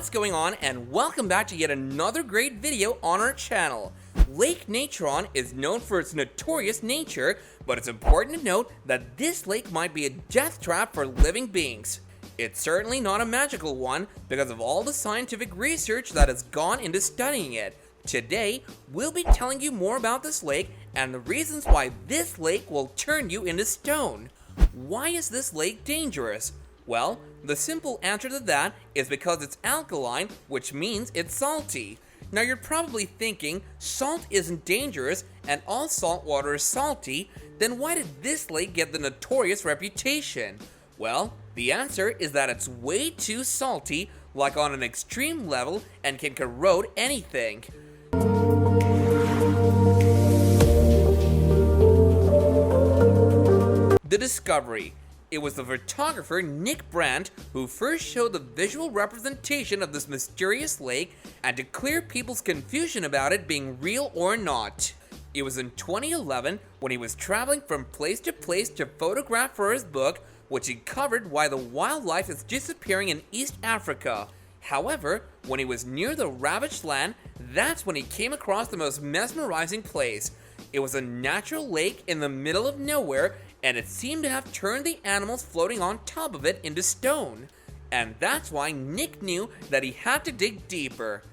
What's going on, and welcome back to yet another great video on our channel. Lake Natron is known for its notorious nature, but it's important to note that this lake might be a death trap for living beings. It's certainly not a magical one because of all the scientific research that has gone into studying it. Today, we'll be telling you more about this lake and the reasons why this lake will turn you into stone. Why is this lake dangerous? Well, the simple answer to that is because it's alkaline, which means it's salty. Now you're probably thinking, salt isn't dangerous and all salt water is salty, then why did this lake get the notorious reputation? Well, the answer is that it's way too salty, like on an extreme level, and can corrode anything. The discovery. It was the photographer Nick Brandt who first showed the visual representation of this mysterious lake and to clear people's confusion about it being real or not. It was in 2011 when he was traveling from place to photograph for his book, which he covered why the wildlife is disappearing in East Africa. However, when he was near the ravaged land, that's when he came across the most mesmerizing place. It was a natural lake in the middle of nowhere, and it seemed to have turned the animals floating on top of it into stone. And that's why Nick knew that he had to dig deeper.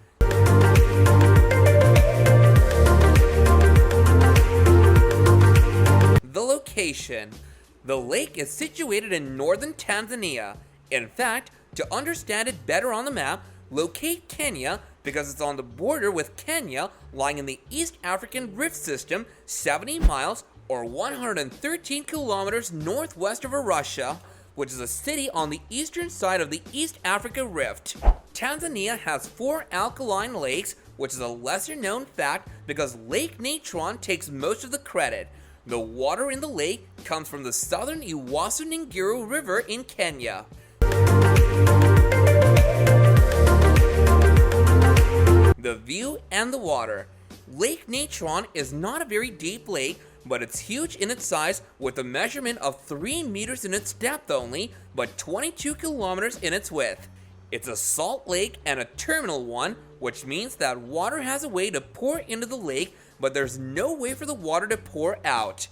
The location. The lake is situated in northern Tanzania. In fact, to understand it better on the map, locate Kenya because it's on the border with Kenya, lying in the East African Rift System, 70 miles or 113 kilometers northwest of Arusha, which is a city on the eastern side of the East Africa Rift. Tanzania has 4 alkaline lakes, which is a lesser known fact because Lake Natron takes most of the credit. The water in the lake comes from the southern Uasin River in Kenya. The view and the water. Lake Natron is not a very deep lake, but it's huge in its size with a measurement of 3 meters in its depth only, but 22 kilometers in its width. It's a salt lake and a terminal one, which means that water has a way to pour into the lake, but there's no way for the water to pour out.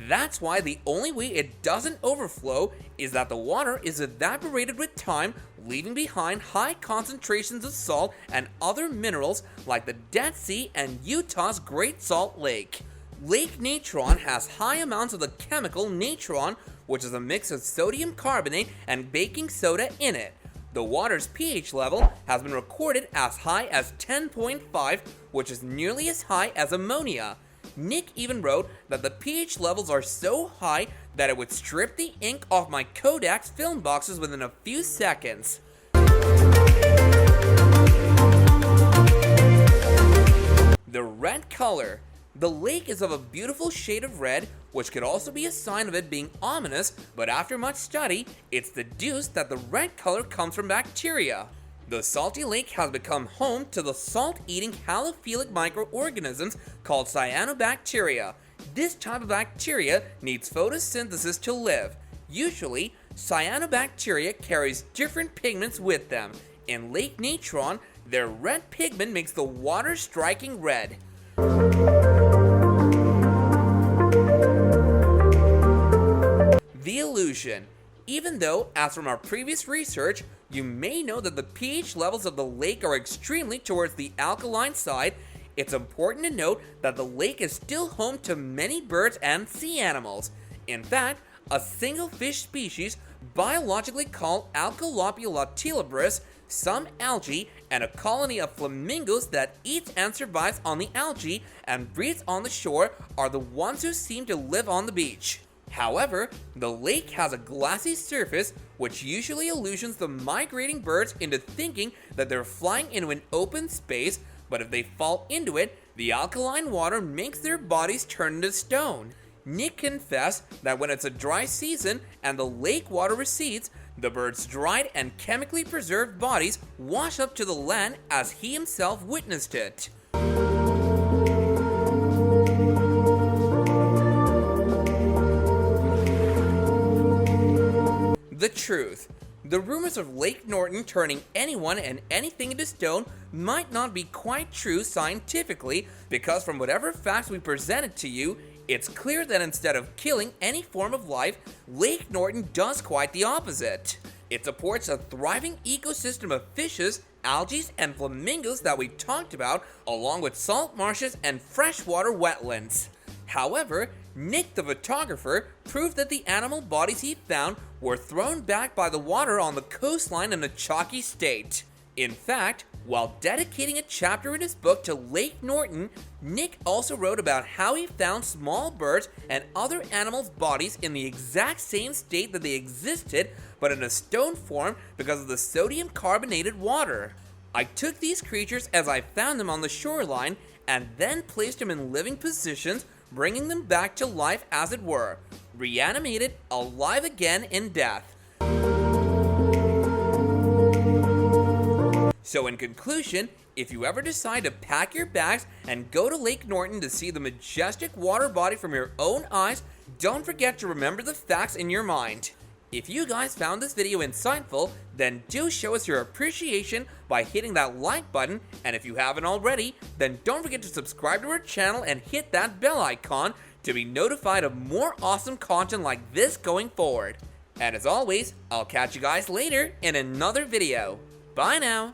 That's why the only way it doesn't overflow is that the water is evaporated with time, leaving behind high concentrations of salt and other minerals like the Dead Sea and Utah's Great Salt Lake. Lake Natron has high amounts of the chemical natron, which is a mix of sodium carbonate and baking soda in it. The water's pH level has been recorded as high as 10.5, which is nearly as high as ammonia. Nick even wrote that the pH levels are so high that it would strip the ink off my Kodak's film boxes within a few seconds. The red color. The lake is of a beautiful shade of red, which could also be a sign of it being ominous, but after much study, it's deduced that the red color comes from bacteria. The salty lake has become home to the salt-eating halophilic microorganisms called cyanobacteria. This type of bacteria needs photosynthesis to live. Usually, cyanobacteria carries different pigments with them. In Lake Natron, their red pigment makes the water striking red. The illusion. Even though, as from our previous research, you may know that the pH levels of the lake are extremely towards the alkaline side, it's important to note that the lake is still home to many birds and sea animals. In fact, a single fish species, biologically called Alcalopula tilibris, some algae, and a colony of flamingos that eats and survives on the algae and breeds on the shore are the ones who seem to live on the beach. However, the lake has a glassy surface, which usually illusions the migrating birds into thinking that they're flying into an open space, but if they fall into it, the alkaline water makes their bodies turn into stone. Nick confessed that when it's a dry season and the lake water recedes, the birds' dried and chemically preserved bodies wash up to the land as he himself witnessed it. The truth. The rumors of Lake Norton turning anyone and anything into stone might not be quite true scientifically, because from whatever facts we presented to you, it's clear that instead of killing any form of life, Lake Norton does quite the opposite. It supports a thriving ecosystem of fishes, algae, and flamingos that we talked about, along with salt marshes and freshwater wetlands. However, Nick the photographer proved that the animal bodies he found were thrown back by the water on the coastline in a chalky state. In fact, while dedicating a chapter in his book to Lake Norton, Nick also wrote about how he found small birds and other animals' bodies in the exact same state that they existed, but in a stone form because of the sodium carbonated water. I took these creatures as I found them on the shoreline and then placed them in living positions, bringing them back to life as it were, reanimated, alive again in death. So in conclusion, if you ever decide to pack your bags and go to Lake Norton to see the majestic water body from your own eyes, don't forget to remember the facts in your mind. If you guys found this video insightful, then do show us your appreciation by hitting that like button, and if you haven't already, then don't forget to subscribe to our channel and hit that bell icon to be notified of more awesome content like this going forward. And as always, I'll catch you guys later in another video. Bye now!